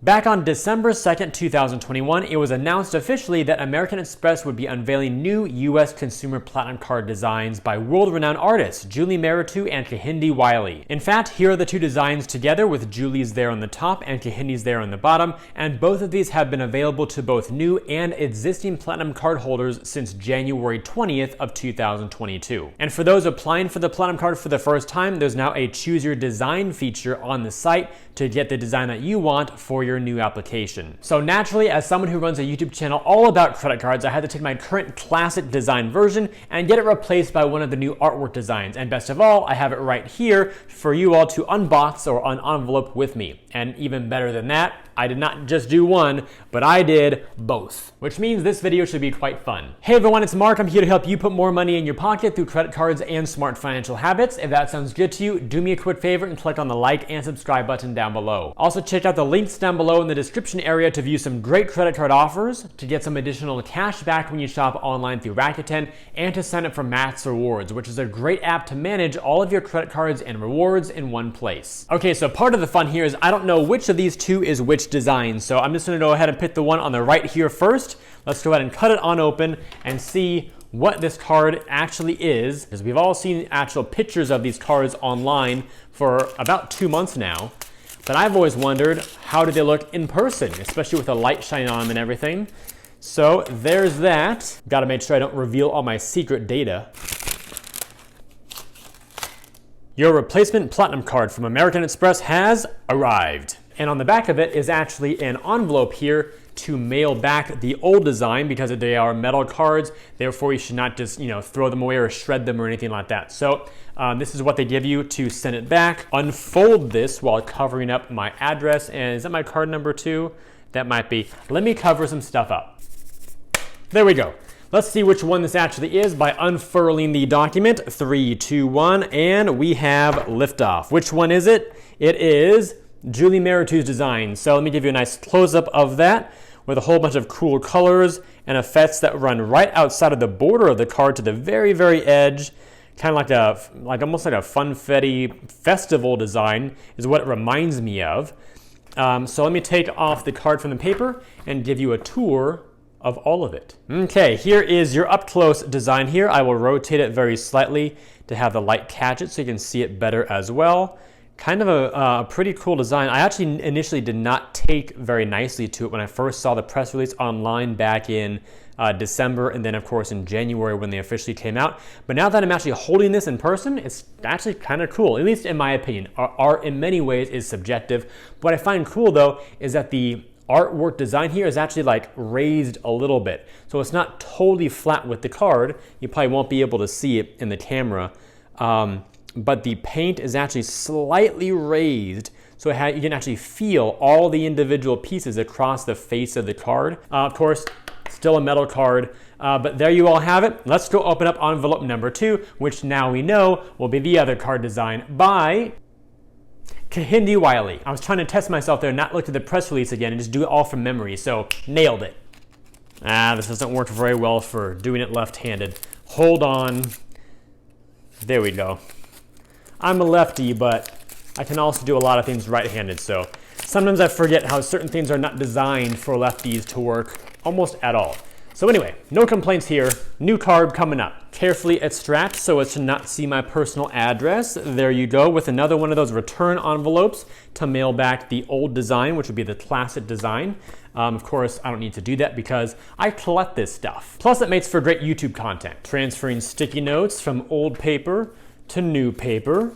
Back on December 2nd, 2021, it was announced officially that American Express would be unveiling new U.S. consumer platinum card designs by world-renowned artists Julie Mehretu and Kehinde Wiley. In fact, here are the two designs together, with Julie's there on the top and Kehinde's there on the bottom, and both of these have been available to both new and existing platinum card holders since January 20th of 2022. And for those applying for the platinum card for the first time, there's now a choose your design feature on the site to get the design that you want for your new application. So naturally, as someone who runs a YouTube channel all about credit cards, I had to take my current classic design version and get it replaced by one of the new artwork designs. And best of all, I have it right here for you all to unbox or unenvelope with me. And even better than that, I did not just do one, but I did both, which means this video should be quite fun. Hey everyone, it's Mark. I'm here to help you put more money in your pocket through credit cards and smart financial habits. If that sounds good to you, do me a quick favor and click on the like and subscribe button down below. Also check out the links down below in the description area to view some great credit card offers, to get some additional cash back when you shop online through Rakuten, and to sign up for MAXREWARDS, which is a great app to manage all of your credit cards and rewards in one place. Okay, so part of the fun here is I don't know which of these two is which design, so I'm just gonna go ahead and pick the one on the right here first. Let's go ahead and cut it on open and see what this card actually is, because we've all seen actual pictures of these cards online for about 2 months now. But I've always wondered, how do they look in person, especially with the light shining on them and everything. So there's that. Gotta make sure I don't reveal all my secret data. Your replacement platinum card from American Express has arrived. And on the back of it is actually an envelope here to mail back the old design, because they are metal cards. Therefore, you should not just, throw them away or shred them or anything like that. So this is what they give you to send it back. Unfold this while covering up my address. And is that my card number 2? That might be. Let me cover some stuff up. There we go. Let's see which one this actually is by unfurling the document. 3, 2, 1, and we have liftoff. Which one is it? It is Julie Mehretu's design. So let me give you a nice close-up of that with a whole bunch of cool colors and effects that run right outside of the border of the card to the very, very edge. Kind of almost like a funfetti festival design is what it reminds me of. So let me take off the card from the paper and give you a tour of all of it. Okay, here is your up-close design here. I will rotate it very slightly to have the light catch it so you can see it better as well. Kind of a pretty cool design. I actually initially did not take very nicely to it when I first saw the press release online back in December, and then of course in January when they officially came out. But now that I'm actually holding this in person, it's actually kind of cool, at least in my opinion. Art in many ways is subjective. What I find cool though is that the artwork design here is actually like raised a little bit. So it's not totally flat with the card. You probably won't be able to see it in the camera. But the paint is actually slightly raised, so you can actually feel all the individual pieces across the face of the card. Of course, still a metal card, but there you all have it. Let's go open up envelope number 2, which now we know will be the other card design by Kehinde Wiley. I was trying to test myself there, not look at the press release again and just do it all from memory, so nailed it. This doesn't work very well for doing it left-handed. Hold on. There we go. I'm a lefty, but I can also do a lot of things right-handed, so sometimes I forget how certain things are not designed for lefties to work almost at all. So anyway, no complaints here. New card coming up. Carefully extract so as to not see my personal address. There you go, with another one of those return envelopes to mail back the old design, which would be the classic design. Of course, I don't need to do that because I collect this stuff. Plus, it makes for great YouTube content. Transferring sticky notes from old paper to new paper.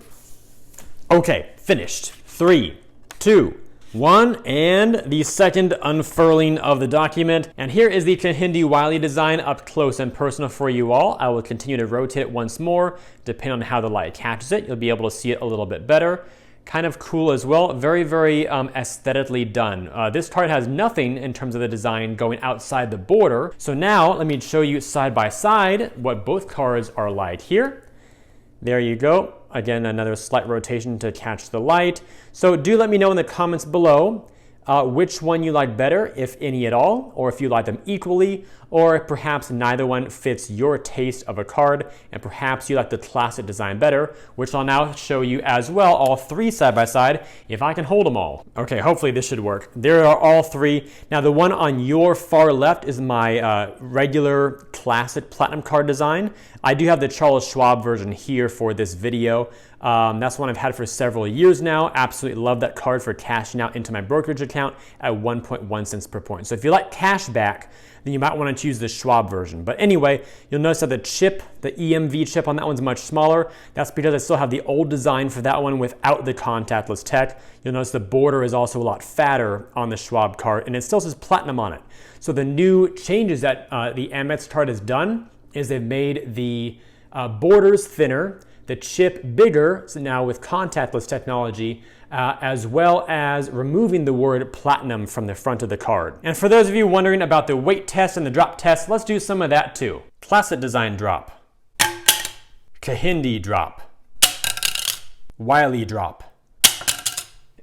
Okay, finished. 3, 2, 1, and the second unfurling of the document. And here is the Kehinde Wiley design up close and personal for you all. I will continue to rotate it once more. Depending on how the light catches it, you'll be able to see it a little bit better. Kind of cool as well. Very, very aesthetically done. This card has nothing in terms of the design going outside the border. So now let me show you side by side what both cards are like here. There you go. Again, another slight rotation to catch the light. So do let me know in the comments below which one you like better, if any at all, or if you like them equally, or perhaps neither one fits your taste of a card, and perhaps you like the classic design better, which I'll now show you as well, all three side by side, if I can hold them all. Okay, hopefully this should work. There are all three. Now the one on your far left is my regular classic platinum card design. I do have the Charles Schwab version here for this video. That's one I've had for several years now. Absolutely love that card for cashing out into my brokerage account at 1.1 cents per point. So if you like cash back, then you might want to choose the Schwab version. But anyway, you'll notice that the chip, the EMV chip on that one's much smaller. That's because I still have the old design for that one without the contactless tech. You'll notice the border is also a lot fatter on the Schwab card, and it still says platinum on it. So the new changes that the Amex card has done is they've made the borders thinner, the chip bigger, so now with contactless technology, as well as removing the word platinum from the front of the card. And for those of you wondering about the weight test and the drop test, let's do some of that too. Classic design drop. Kehinde drop. Wiley drop.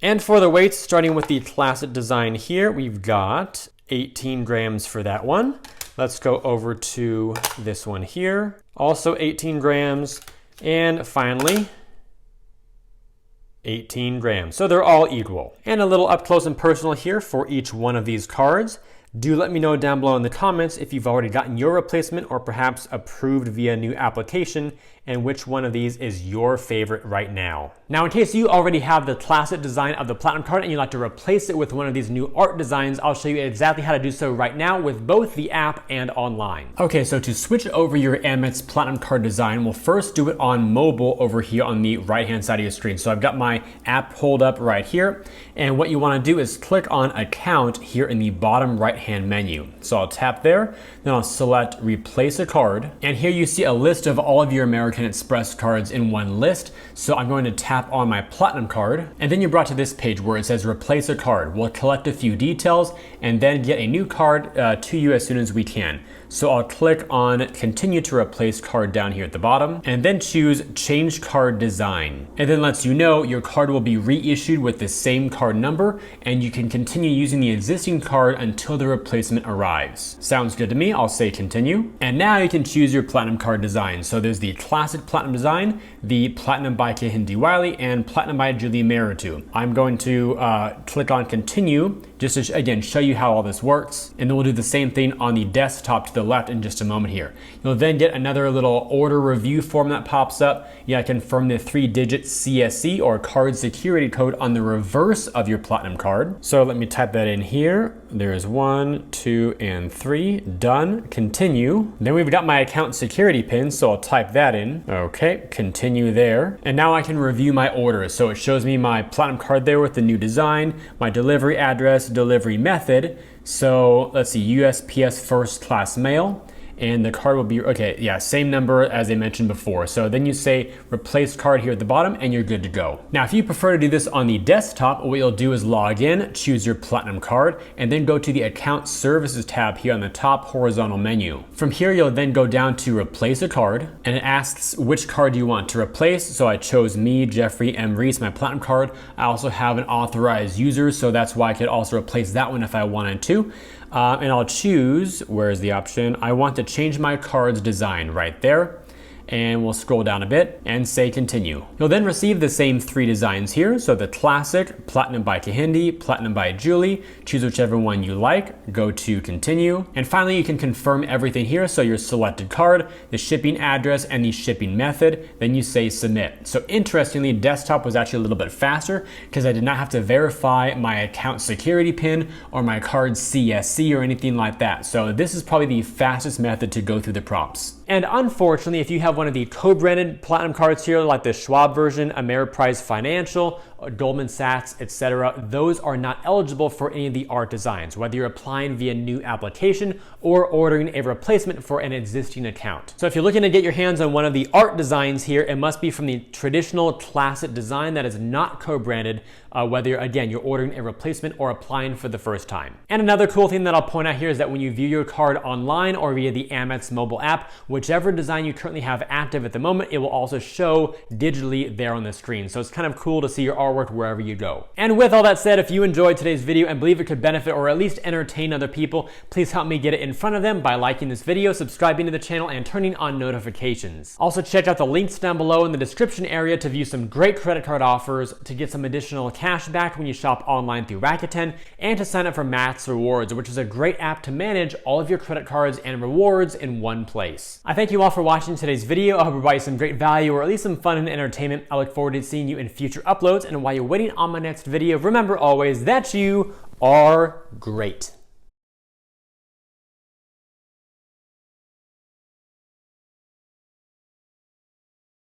And for the weights, starting with the classic design here, we've got 18 grams for that one. Let's go over to this one here. Also 18 grams. And finally, 18 grams. So they're all equal. And a little up close and personal here for each one of these cards. Do let me know down below in the comments if you've already gotten your replacement or perhaps approved via new application, and which one of these is your favorite right now. Now, in case you already have the classic design of the Platinum card and you'd like to replace it with one of these new art designs, I'll show you exactly how to do so right now with both the app and online. Okay, so to switch over your Amex Platinum card design, we'll first do it on mobile over here on the right-hand side of your screen. So I've got my app pulled up right here, and what you want to do is click on Account here in the bottom right-hand menu. So I'll tap there, then I'll select Replace a Card, and here you see a list of all of your American Express cards in one list. So I'm going to tap on my Platinum card, and then you're brought to this page where it says Replace a Card. We'll collect a few details and then get a new card to you as soon as we can. So I'll click on Continue to Replace Card down here at the bottom, and then choose Change Card Design. And then lets you know your card will be reissued with the same card number, and you can continue using the existing card until the replacement arrives. Sounds good to me. I'll say Continue. And now you can choose your Platinum card design. So there's the Classic Platinum design, the Platinum by Kehinde Wiley, and Platinum by Julie Mehretu. I'm going to click on Continue just to, again, show you how all this works. And then we'll do the same thing on the desktop to the left in just a moment here. You'll then get another little order review form that pops up. Yeah, confirm the 3-digit CSC or card security code on the reverse of your Platinum card. So let me type that in here. There's 1, 2, and 3. Done. Continue. Then we've got my account security pin, so I'll type that in. Okay, continue there. And now I can review my orders. So it shows me my Platinum card there with the new design, my delivery address, delivery method. So let's see, USPS first class mail, and the card will be, okay, yeah, same number as I mentioned before. So then you say replace card here at the bottom and you're good to go. Now, if you prefer to do this on the desktop, what you'll do is log in, choose your Platinum card, and then go to the Account Services tab here on the top horizontal menu. From here, you'll then go down to Replace a Card, and it asks which card you want to replace. So I chose me, Jeffrey M. Reese, my Platinum card. I also have an authorized user, so that's why I could also replace that one if I wanted to. And I'll choose, where's the option? I want to change my card's design right there. And we'll scroll down a bit and say Continue. You'll then receive the same 3 designs here. So the Classic, Platinum by Kehinde, Platinum by Julie. Choose whichever one you like, go to Continue. And finally, you can confirm everything here. So your selected card, the shipping address, and the shipping method. Then you say Submit. So interestingly, desktop was actually a little bit faster because I did not have to verify my account security pin or my card's CSC or anything like that. So this is probably the fastest method to go through the prompts. And unfortunately, if you have one of the co-branded Platinum cards here, like the Schwab version, Ameriprise Financial, Goldman Sachs, etc., those are not eligible for any of the art designs, whether you're applying via new application or ordering a replacement for an existing account. So if you're looking to get your hands on one of the art designs here, it must be from the traditional classic design that is not co-branded, whether again you're ordering a replacement or applying for the first time. And another cool thing that I'll point out here is that when you view your card online or via the Amex mobile app, whichever design you currently have active at the moment, it will also show digitally there on the screen. So it's kind of cool to see you're artwork wherever you go. And with all that said, if you enjoyed today's video and believe it could benefit or at least entertain other people, please help me get it in front of them by liking this video, subscribing to the channel, and turning on notifications. Also, check out the links down below in the description area to view some great credit card offers, to get some additional cash back when you shop online through Rakuten, and to sign up for MAXREWARDS, which is a great app to manage all of your credit cards and rewards in one place. I thank you all for watching today's video. I hope it provides some great value or at least some fun and entertainment. I look forward to seeing you in future uploads, and while you're waiting on my next video, remember always that you are great.